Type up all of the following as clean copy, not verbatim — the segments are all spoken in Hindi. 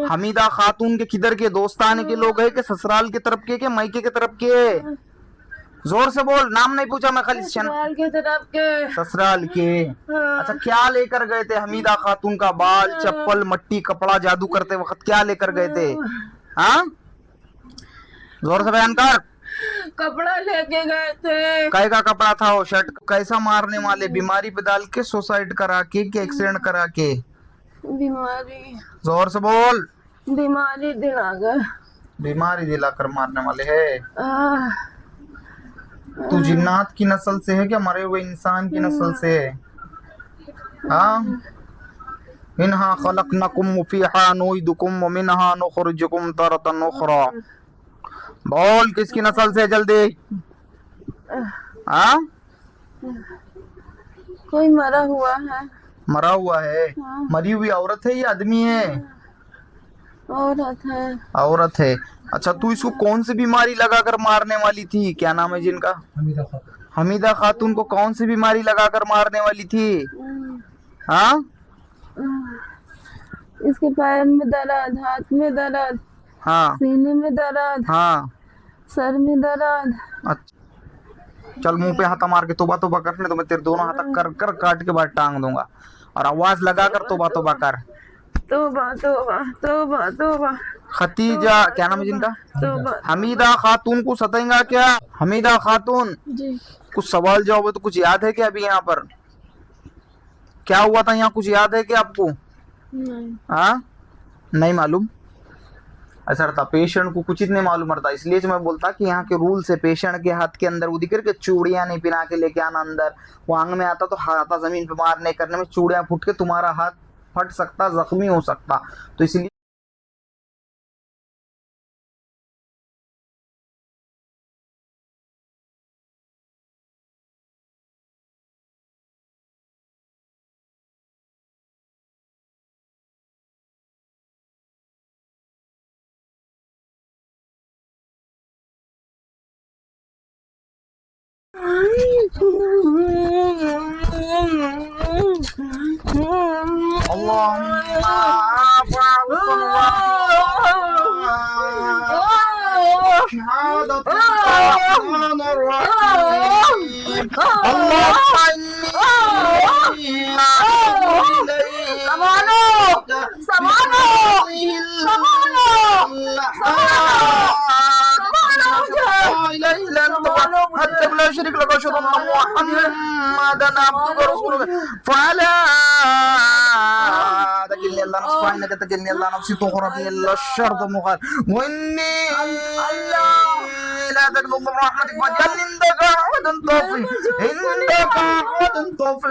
हमीदा खातून के किधर के दोस्ताने के लोग है के ससुराल के तरफ के मायके के तरफ के? जोर से बोल, नाम नहीं पूछा मैं, खाली ससुराल के तरफ के। ससुराल के। अच्छा, क्या लेकर गए थे हमीदा खातून का? बाल, चप्पल, मट्टी, कपड़ा जादू करते वक्त क्या लेकर गए थे? हाँ, जोर से बयान कर। कपड़ा लेके गए थे। काय का कपड़ा था वो? शर्ट। कैसा मारने वाले? बीमारी पे डाल के, सुसाइड करा के, एक्सीडेंट करा के? बीमारी। जोर से बोल। बीमारी दिलाकर। बीमारी दिलाकर मारने वाले है। तू जिन्नात की नस्ल से है क्या मरे हुए इंसान की नस्ल से है? हाँ, इन्हा खलकनकुम फीहा नुइदुकुम व मिन्हा नुखरिजुकुम तरतन उखरा। बोल, किसकी नस्ल से? जल्दी। हाँ, कोई मरा हुआ है। मरा हुआ है? हाँ। मरी हुई औरत है या आदमी है? औरत है। औरत है। अच्छा, तू इसको कौन सी बीमारी लगाकर मारने वाली थी? क्या नाम है जिनका? हमीदा खातून। हमीदा खातून को कौन सी बीमारी लगाकर मारने वाली थी? हाँ, इसके पैर में दर्द, हाथ में दर्द, हाँ, सीने में दर्द, हाँ। सर में दर्द। अच्छा, चल मुंह पे हाथ मार के तोबा तोबा करने तो मैं तेरे दोनों हाथ कर कर काट के बाद टांग दूंगा, और आवाज लगा कर तोबा तोबा कर। तोबा तोबा तोबा तोबा। खतीजा, क्या नाम है जिनका? तोबा। हमीदा खातून को सताएंगा क्या? हमीदा खातून, जी। कुछ सवाल जवाब है तो कुछ याद है क्या? अभी यहाँ पर क्या हुआ था? यहाँ कुछ याद है क्या आपको? नहीं। हाँ, नहीं मालूम। ऐसा रहता, पेशेंट को कुछ नहीं मालूम रहता, इसलिए जो मैं बोलता कि यहाँ के रूल से पेशेंट के हाथ के अंदर वो दिख के चूड़ियां नहीं पिना के लेके आना अंदर। वो आंग में आता तो हाथा जमीन पे मारने करने में चूड़ियां फूट के तुम्हारा हाथ फट सकता, जख्मी हो सकता, तो इसलिए शरीक लगा शुरू मुहम्मदन अब्दुहु व रसूलुहु फला तकिल्नी अल्लाह नफ्सी नक तकिल्नी अल्लाह नफ्सी तुखरबी अल्लाह शर्त मुखर वन्नी ला तदलु रहमतिक वजल इंदक अहदन तौफी इंदक अहदन तौफी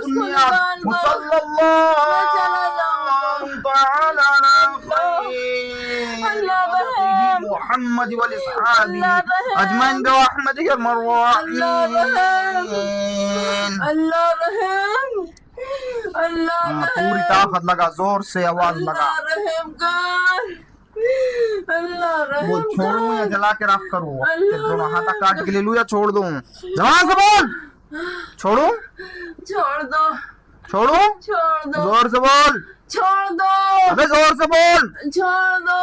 दुनिया सल्लल्लाहु तआला मोहम्मद वाले सहाबी अजमान दो अहमद के मरवाहीन। अल्लाह रहम, अल्लाह पूरी ताकत लगा, जोर से आवाज लगा। रहम कर, अल्लाह रहम। बोल, छोड़ू या जला के रख करूँ? तेरे दोनों हाथ काट के ले लूं या छोड़ दूं? जवान से बोल। छोड़ू? छोड़ दो। छोड़ू? छोड़ दो। जोर से बोल। छोड़ दो। अबे जोर से बोल। छोड़ दो।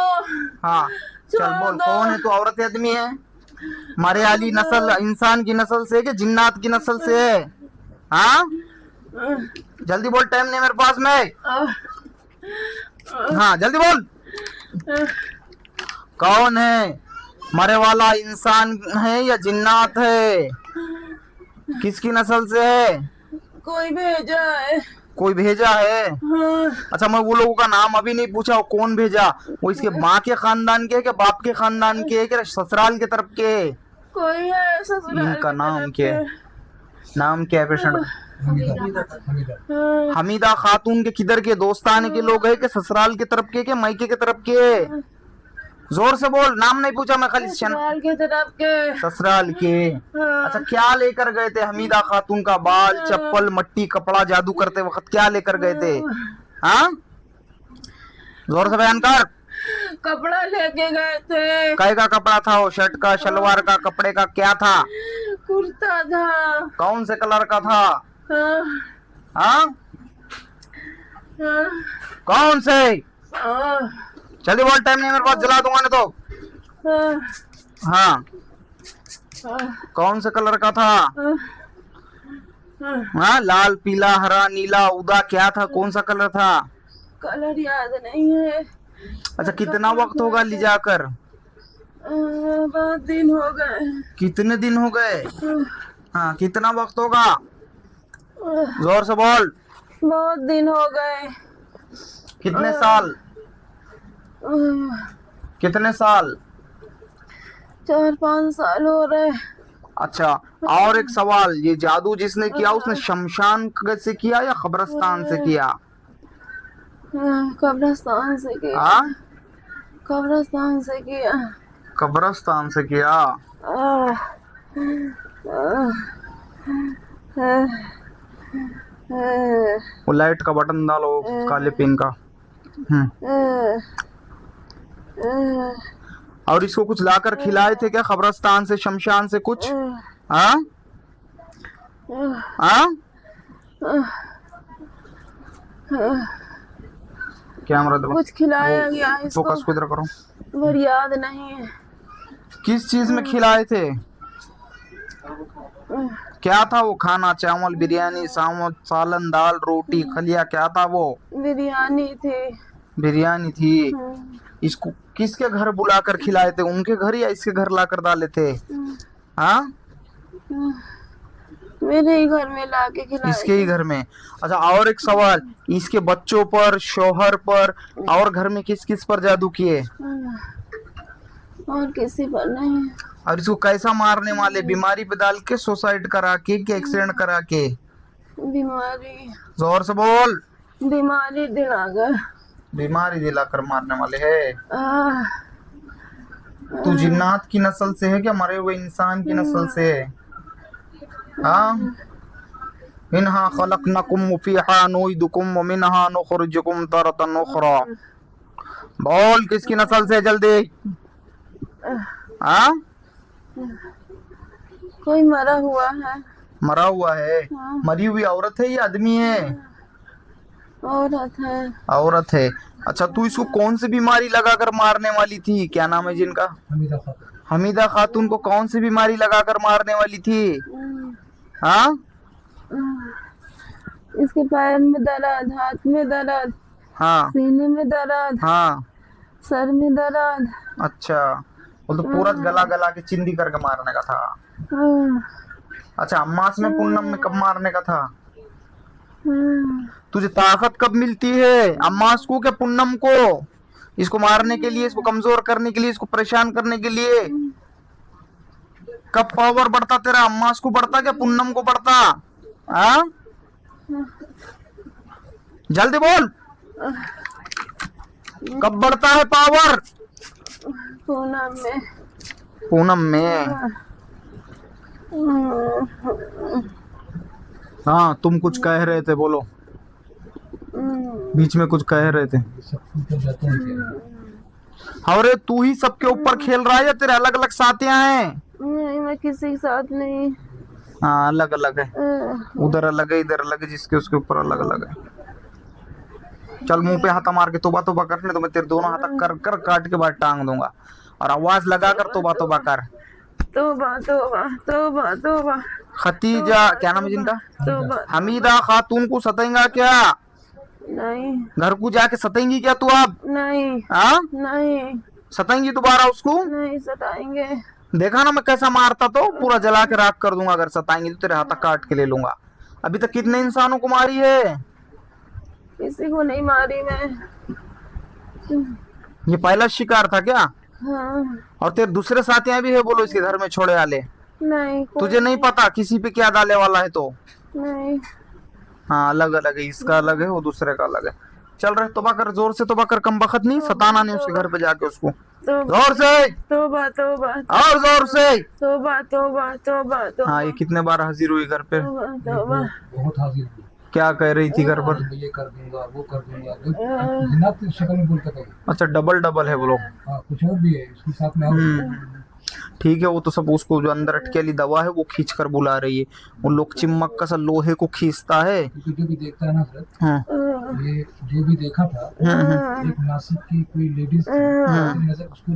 हाँ, चल बोल, कौन है तू? औरत है आदमी है? मरे वाली नस्ल इंसान की नस्ल से कि जिन्नात की नस्ल से है? हाँ, जल्दी बोल, टाइम नहीं मेरे पास में। हाँ, जल्दी बोल। कौन है? मरे वाला इंसान है या जिन्नात है? किसकी नस्ल से है? कोई भेजा है। कोई भेजा है? हाँ। अच्छा, मैं वो लोगों का नाम अभी नहीं पूछा, वो कौन भेजा? वो इसके माँ के खानदान के क्या बाप के खानदान के क्या ससुराल के तरफ के? कोई है ससुराल इनका के नाम तरफ क्या है? के। नाम क्या है पेशेंट? हाँ। हमीदा खातून के किधर के दोस्ताने के लोग है के ससुराल के तरफ के मायके के तरफ के? जोर से बोल, नाम नहीं पूछा मैं, खाली ससुराल की तरफ के। ससुराल के। हाँ। अच्छा, क्या लेकर गए थे हमीदा खातून का? बाल, चप्पल, मट्टी, कपड़ा जादू करते वक्त क्या लेकर गए थे? हाँ, जोर से बयान कर। कपड़ा लेके गए थे। काय का कपड़ा था वो? शर्ट का, शलवार का, कपड़े का क्या था? कुर्ता था। कौन से कलर का था? हाँ। हाँ, हाँ। कौन से? हाँ। जल्दी बोल, टाइम नहीं मेरे पास, जला दूंगा नहीं तो। हाँ। हाँ, हाँ। कौन से कलर का था? हाँ। हाँ। हाँ, लाल, पीला, हरा, नीला, उदा, क्या था? कौन सा कलर था? कलर याद नहीं है। अच्छा, कितना वक्त होगा ले जाकर? बहुत दिन हो गए। कितने दिन हो गए? हाँ, कितना वक्त होगा? जोर से बोल। बहुत दिन हो गए। कितने साल? कितने साल? 4-5 साल हो रहे। अच्छा, और एक सवाल, ये जादू जिसने किया उसने शमशान से किया या कब्रिस्तान से किया? कब्रिस्तान से किया। हाँ, कब्रिस्तान से किया। कब्रिस्तान से किया। वो लाइट का बटन डालो, काले पिन का। और इसको कुछ लाकर खिलाए थे क्या कब्रिस्तान से, शमशान से कुछ? हाँ, हाँ, कैमरा दो, कुछ खिलाया गया इसको, फोकस को इधर करो। पर याद नहीं है। किस चीज में खिलाए थे? क्या था वो खाना? चावल, बिरयानी, सालन, दाल, रोटी, खलिया, क्या था वो? बिरयानी थी। बिरयानी थी। इसको किसके घर बुलाकर खिलाए थे? उनके घर या इसके घर लाकर डाले थे? हाँ, मेरे ही घर में लाके खिलाए। इसके ही घर में। अच्छा, और एक सवाल, इसके बच्चों पर, शौहर पर और घर में किस किस पर जादू किए? और किसी पर नहीं। और इसको कैसा मारने वाले? बीमारी पे डाल के, सुसाइड करा के, कि एक्सीडेंट करा के? बीमारी। जोर से बोल। बीमारी दिलाकर। बीमारी दिलाकर मारने वाले है। तू जिन्नात की नस्ल से है क्या मरे हुए इंसान की नस्ल से है? हाँ, मिन्हा खलकनकुम वफीहा नुईदुकुम व मिन्हा नुखरिजुकुम तरतन उखरा। बोल, किसकी नस्ल से? जल्दी। हाँ, कोई मरा हुआ है। मरा हुआ है? हाँ। मरी हुई औरत है या आदमी है? औरत है। औरत है। अच्छा, तू इसको कौन सी बीमारी लगाकर मारने वाली थी? क्या नाम है जिनका? हमीदा खातून को कौन सी बीमारी लगाकर मारने वाली थी? हाँ, इसके पैर में दर्द, हाथ में दर्द, हाँ, सीने में दर्द, हाँ। सर में दर्द। अच्छा, वो तो पूरा गला गला के चिंदी करके मारने का था। अच्छा, अम्मास में पूनम में कब मारने का था? तुझे ताकत कब मिलती है? अम्मास को क्या पूनम को? इसको मारने के लिए, इसको कमजोर करने के लिए, इसको परेशान करने के लिए? कब पावर बढ़ता तेरा? अम्मास को बढ़ता क्या पूनम को बढ़ता? हाँ, जल्दी बोल, कब बढ़ता है पावर? पूनम में। पूनम में। हाँ, तुम कुछ कह रहे थे, बोलो, बीच में कुछ कह रहे थे। अरे तू ही सबके ऊपर खेल रहा है या तेरे अलग अलग साथियां हैं? नहीं, मैं किसी के साथ नहीं। हाँ, अलग अलग है, उधर अलग है, इधर अलग है, जिसके उसके ऊपर अलग अलग है। चल, मुंह पे हाथ मार के तोबा तोबा करने तो मैं तेरे दोनों हाथ कर कर काट के बाद टांग दूंगा, और आवाज लगा कर तोबा तोबा कर। तोबा तोबा तोबा तोबा। खतीजा, क्या नाम है जिनका? तोबा। हमीदा खातून को सतेंगा क्या? नहीं। घर को जाके सतेंगी क्या तू अब? नहीं। हाँ, नहीं। सतेंगी दोबारा उसको? नहीं सताएंगे। देखा ना मैं कैसा मारता, तो पूरा जला के राख कर दूंगा। अगर सताएंगी तो तेरे हाथ काट के ले लूंगा। अभी तक कितने इंसानों को मारी है? किसी को नहीं मारी मैं। ये पहला शिकार था क्या? हाँ। और तेरे दूसरे साथियां भी है बोलो इसके घर में छोड़े वाले? नहीं, तुझे नहीं पता किसी पे क्या डाले वाला है तो? नहीं। हाँ, अलग अलग है, इसका अलग है, वो दूसरे का अलग है। चल रहे, तौबा कर, जोर से तौबा कर, कम बखत नहीं, सताना नहीं उसके घर पे जाके उसको, तौबा जोर से तौबा तौबा और जोर से। तौबा तौबा तौबा हाँ, ये कितने बार हाजिर हुई घर पे, तौबा तौबा। बहुत हाजिर हुई। क्या कह रही थी घर पर? ये कर दूंगा, वो कर दूंगा, जिन्नात शक्ल में बोलता था। अच्छा, डबल डबल है वो लोग। हाँ, कुछ और भी है इसके साथ में और। ठीक है, वो तो सब उसको जो अंदर अटके वाली दवा है वो खींच कर बुला रही है। वो लोग चिमक का सा लोहे को खींचता है। क्योंकि जो भी देखता है ना सर, हाँ, ये जो भी देखा था, एक नासिक की कोई लेडीज थी, उसकी नजर उसको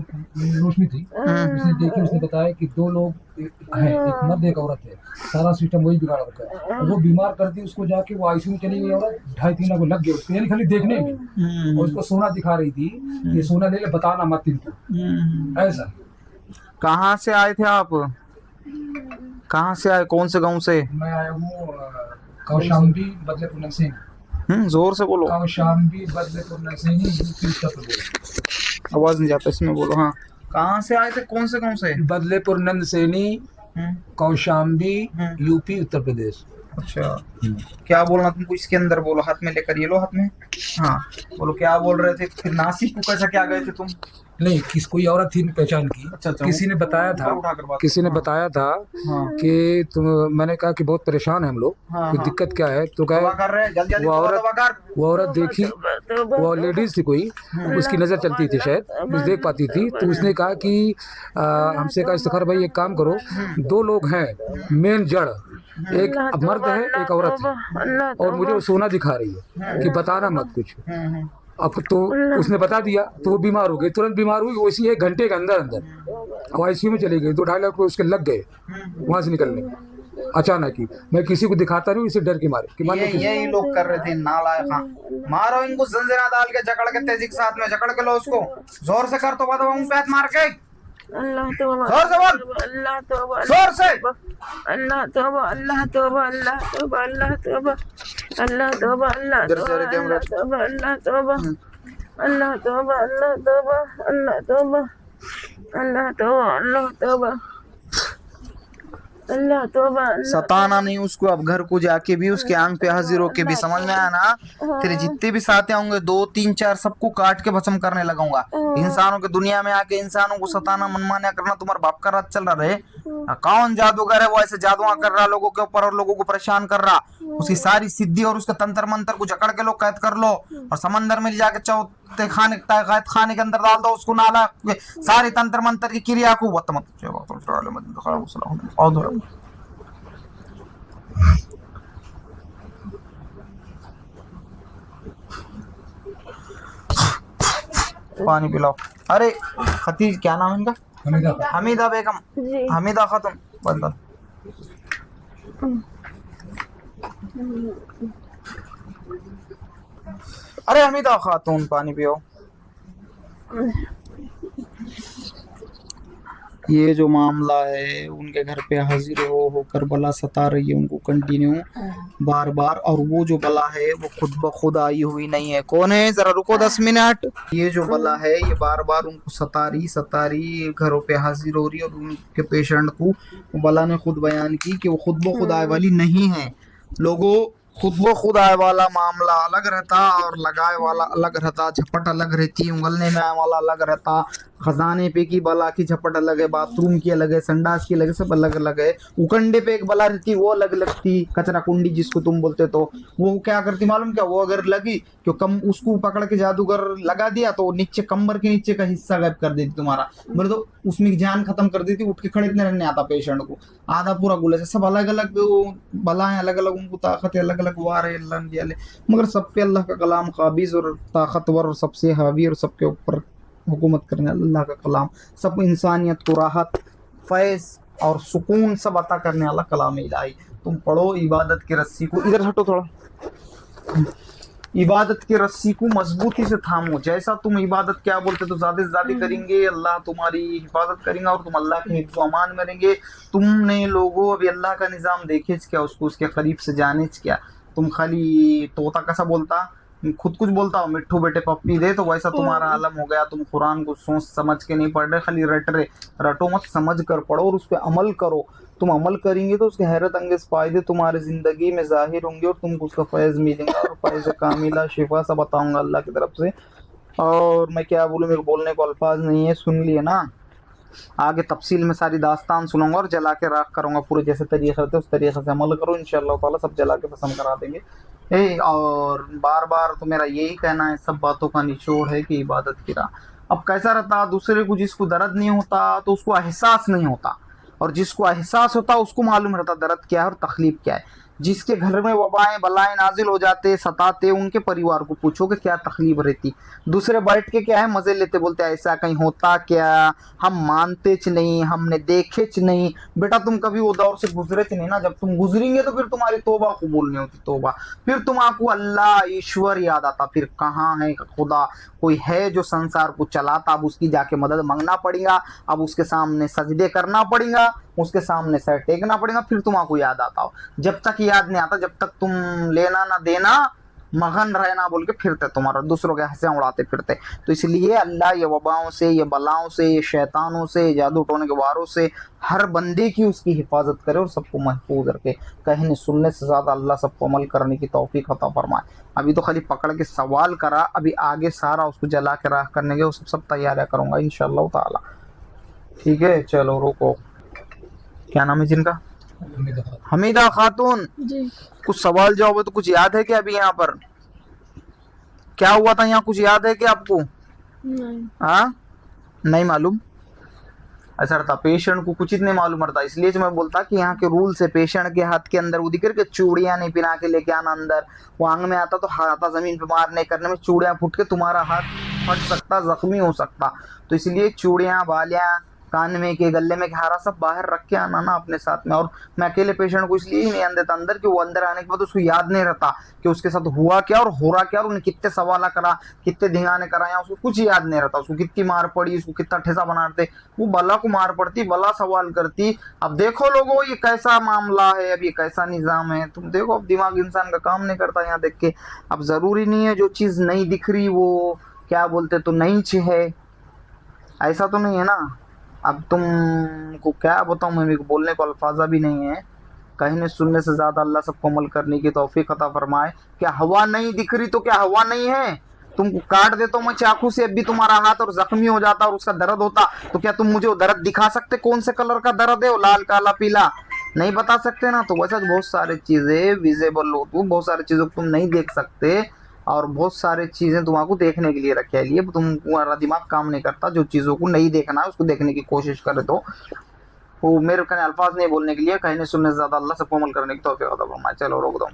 रोशनी थी, उसने देखी, उसने बताया कि दो लोग हैं, एक मर्द एक औरत है, सारा सिस्टम वही बिगाड़ रखा है। और वो बीमार कर दी उसको, जाके वो आईसीयू में चली गई औरत, 2.5-3 को लग गए उसको, यानी खाली देखने में। और उसको सोना दिखा रही थी, ये सोना ले ले, बताना मत इनको, ऐसा। कहाँ से आए थे आप? कहाँ से आए, कौन से गांव से? मैं आया हूँ कौशाम्बी बदलेपुर नरसिंह। जोर से बोलो, कौशाम्बी बदलेपुर नरसिंह, यूपी उत्तर प्रदेश। आवाज नहीं जाता इसमें, बोलो। हाँ, कहाँ से आए थे, कौन से गांव से? बदलेपुर नंदसेनी, कौशाम्बी, यूपी उत्तर प्रदेश। अच्छा, क्या बोलना तुमको? इसके अंदर बोलो, हाथ में लेकर, ये लो हाथ में। हाँ, बोलो क्या बोल रहे थे? फिर नासिक को कैसा क्या गए थे तुम? नहीं, किस कोई औरत थी पहचान की। अच्छा, किसी ने बताया था, उठाकर बात। किसी ने बताया था हाँ, कि तुम, मैंने कहा कि बहुत परेशान है हम लोग, हाँ, कोई हाँ। दिक्कत क्या है? तो दवा कहे कर रहे हैं, जल्दी जल्दी वो दवा औरत- कर। वो औरत देखी, वो लेडीज थी कोई, उसकी नज़र चलती थी शायद, कुछ देख पाती थी। तो उसने कहा कि हमसे कहा इफ्तिखार भाई एक काम करो, दो लोग हैं मेन जड़, एक मर्द है एक औरत है, और मुझे वो सोना दिखा रही है कि बताना मत कुछ। अब तो उसने बता दिया तो वो बीमार हो गई, तुरंत बीमार हुई, वैसी 1 घंटे के अंदर अंदर आईसीयू में चली गई। 2-2.5 लाख रुपए उसके लग गए वहां से निकलने अचानक ही। मैं किसी को दिखाता नहीं, इसे डर के मारे कि ये यही लोग कर रहे थे, नालायक। हाँ, मारो इनको जंजीरा डाल के, जकड़ के, तेजी के साथ में जकड़ के लो उसको, जोर से कर, तो बाद मुंह पे हाथ मार के, अल्लाह तौबा जोर से बोल, अल्लाह तौबा जोर से। अल्लाह तौबा अल्लाह तौबा अल्लाह तौबा अल्लाह तौबा अल्लाह तौबा अल्लाह इधर से कैमरा। तौबा अल्लाह तौबा अल्लाह तौबा अल्लाह तौबा अल्लाह तौबा अल्लाह तौबा अल्लाह तौबा अल्लाह तौबा। सताना नहीं उसको, अब घर को जाके भी उसके आंख पे हाजिर होके भी, समझ में आया ना? तेरे जितने भी साथी होंगे, 2-3-4 सबको काट के भस्म करने लगाऊंगा। इंसानों के दुनिया में आके इंसानों को सताना, मनमाना करना तुम्हारे बाप का राज चल रहा है। कौन जादूगर है वो ऐसे जादुआ कर रहा लोगों के ऊपर और लोगों को परेशान कर रहा? उसकी सारी सिद्धि और उसके तंत्र मंत्र को जकड़ के लो, कैद कर लो और समंदर में ले जाके चौथे खाने कैद खाने के अंदर डाल दो उसको, नाला सारी तंत्र मंत्र की क्रिया को। पानी पिलाओ। अरे खतीज, क्या नाम है इनका? हमीदा बेगम, जी हमीदा खातून, बंदा। अरे हमीदा खातून, पानी पियो। ये जो मामला है, उनके घर पे हाजिर होकर बला सता रही है उनको कंटिन्यू, बार बार। और वो जो बला है वो खुद ब खुद आई हुई नहीं है। कौन है? जरा रुको 10 मिनट। ये जो बला है ये बार बार उनको सता रही, घरों पे हाजिर हो रही है। और उनके पेशेंट को बला ने खुद बयान की कि वो खुद ब खुद आए वाली नहीं है। लोगों, खुद ब खुद आए वाला मामला अलग रहता और लगाए वाला अलग रहता, झपट अलग रहती, उंगलने में आए वाला अलग रहता, खजाने पे की बला की झपट अलग है, बाथरूम की अलग है, संडास की अलग है, सब अलग अलग है। उकंडे पे एक बला रहती वो अलग लगती, कचरा कुंडी जिसको तुम बोलते, तो वो क्या करती मालूम क्या? वो अगर लगी तो कम उसको पकड़ के जादूगर लगा दिया तो नीचे कमर के नीचे का हिस्सा गायब कर देती तुम्हारा, मेरे तो उसमें जान खत्म कर देती। उठ के खड़े इतने रहने आता पेशेंट को, आधा पूरा गुले से। सब अलग अलग बलाएं, अलग अलग उनको ताकत अलग अलग वार है अल्लाह ने दिया, मगर सब पे अल्लाह का कलाम काबिज और ताकतवर और सबसे हावी और सबके ऊपर हुकूमत करने अल्लाह का कलाम, सब इंसानियत को राहत, फैज़ और सुकून सब अता करने वाला कलाम इलाही। तुम पढ़ो इबादत की रस्सी को, इधर हटो थोड़ा, इबादत की रस्सी को मजबूती से थामो। जैसा तुम इबादत क्या बोलते तो ज़्यादा से ज़्यादा करेंगे, अल्लाह तुम्हारी हिफाजत करेंगे और तुम अल्लाह के हिफ्ज़ व अमान में रहेंगे। तुमने लोगों अभी अल्लाह का निज़ाम देखे क्या, उसको उसके करीब से जाने क्या? तुम खाली तोता कैसा बोलता, खुद कुछ बोलता हूँ मिट्ठू बेटे पप्पी दे, तो वैसा तुम्हारा आलम हो गया। तुम कुरान को सोच समझ के नहीं पढ़ रहे, खाली रट रहे। रटो मत, समझ कर पढ़ो और उस पर अमल करो। तुम अमल करेंगे तो उसके हैरत अंगेज फायदे तुम्हारी जिंदगी में जाहिर होंगे और तुमको उसका फैज मिलेगा, और फैज कामिला शिफा सब बताऊंगा अल्लाह की तरफ से। और मैं क्या बोलूँ, मेरे को बोलने को अल्फाज नहीं है, सुन लिए ना। आगे तफसील में सारी दास्तान सुनूंगा और जला के राख करूंगा पूरे, जैसे तरीके से उस तरीके से अमल करो, इंशाअल्लाह ताला सब जला के पसंद करा देंगे। और बार बार तो मेरा यही कहना है, सब बातों का निचोड़ है कि इबादत की राह। अब कैसा रहता, दूसरे को जिसको दर्द नहीं होता तो उसको एहसास नहीं होता, और जिसको एहसास होता उसको मालूम रहता दर्द क्या है और तकलीफ क्या है। जिसके घर में वबाएं बलाएं नाजिल हो जाते सताते, उनके परिवार को पूछो कि क्या तकलीफ रहती। दूसरे बैठ के क्या है मजे लेते, बोलते ऐसा कहीं होता क्या, हम मानते च नहीं, हमने देखे च नहीं। बेटा तुम कभी वो दौर से गुजरे च नहीं ना, जब तुम गुजरेंगे तो फिर तुम्हारी तोबा कबूल नहीं होती, तोबा। फिर तुमको अल्लाह ईश्वर याद आता, फिर कहाँ है खुदा, कोई है जो संसार को चलाता, अब उसकी जाके मदद मांगना पड़ेगा, अब उसके सामने सजदे करना पड़ेगा, उसके सामने सर टेकना पड़ेगा, फिर तुमको याद आता हो। जब तक याद नहीं आता, जब तक तुम लेना ना देना मगन रहना बोल के फिरते, तुम्हारा दूसरों के हंसियां उड़ाते फिरते। तो इसलिए अल्लाह ये वबाओं से, ये बलाओं से, ये शैतानों से, जादू टोने के वारों से हर बंदे की उसकी हिफाजत करे और सबको महफूज रखे। कहने सुनने से ज़्यादा अल्लाह सबको अमल करने की तौफीक अता फरमाए। अभी तो खाली पकड़ के सवाल करा, अभी आगे सारा उसको जला के राह करने के वो सब तैयारियाँ करूँगा इंशाअल्लाह ताला। ठीक है, चलो रुको, क्या नाम है जिनका? हमीदा खातून। जी कुछ सवाल जवाब है तो कुछ याद है क्या? अभी यहाँ पर क्या हुआ था, यहाँ कुछ याद है क्या आपको? नहीं। हाँ, नहीं मालूम। ऐसा रहता, पेशेंट को कुछ नहीं मालूम रहता, इसलिए जो मैं बोलता कि यहाँ के रूल से पेशेंट के हाथ के अंदर वो दिख के चूड़ियां नहीं पिना के लेके आना अंदर। वो आंग में आता तो हाथा जमीन पे मारने करने में चूड़ियां फूट के तुम्हारा हाथ फट सकता, जख्मी हो सकता। तो इसलिए चूड़ियां बालियां कान में के गले में हारा सब बाहर रख के आना ना अपने साथ में। और मैं अकेले पेशेंट को इसलिए ही नहीं आने देता अंदर कि वो अंदर आने के बाद उसको याद नहीं रहता कि उसके साथ हुआ क्या और हो रहा क्या, और उन्हें कितने सवाल करा, कितने धिंगाने कराया, उसको कुछ याद नहीं रहता। उसको कितनी मार पड़ी, उसको कितना ठेसा बनाते, वो बला को मार पड़ती, बला सवाल करती। अब देखो लोगों ये कैसा मामला है, अब ये कैसा निज़ाम है, तुम देखो। अब दिमाग इंसान का काम नहीं करता यहाँ देख के। अब ज़रूरी नहीं है जो चीज़ नहीं दिख रही वो क्या बोलते तो नहीं है, ऐसा तो नहीं है ना। अब तुमको क्या बताऊँ मैं, मेरे को बोलने को अल्फाजा भी नहीं है। कहने सुनने से ज़्यादा अल्लाह सबको अमल करने की तौफीक अता फरमाए। क्या हवा नहीं दिख रही तो क्या हवा नहीं है? तुमको काट देता हूँ मैं चाकू से, अब भी तुम्हारा हाथ और जख्मी हो जाता और उसका दर्द होता, तो क्या तुम मुझे वो दर्द दिखा सकते? कौन से कलर का दर्द है वो, लाल काला पीला? नहीं बता सकते ना। तो वैसा बहुत सारी चीज़ें विजिबल हो, तो बहुत सारी चीज़ों को तुम नहीं देख सकते, और बहुत सारी चीज़ें तुमको देखने के लिए रखे है। लिए तुम्हारा दिमाग काम नहीं करता, जो चीज़ों को नहीं देखना है उसको देखने की कोशिश करे। तो वो मेरे कहने अल्फाज नहीं बोलने के लिए, कहने सुनने से ज़्यादा अल्लाह सबको अमल करने की तौफीक अता फरमाए। चलो रोक दो।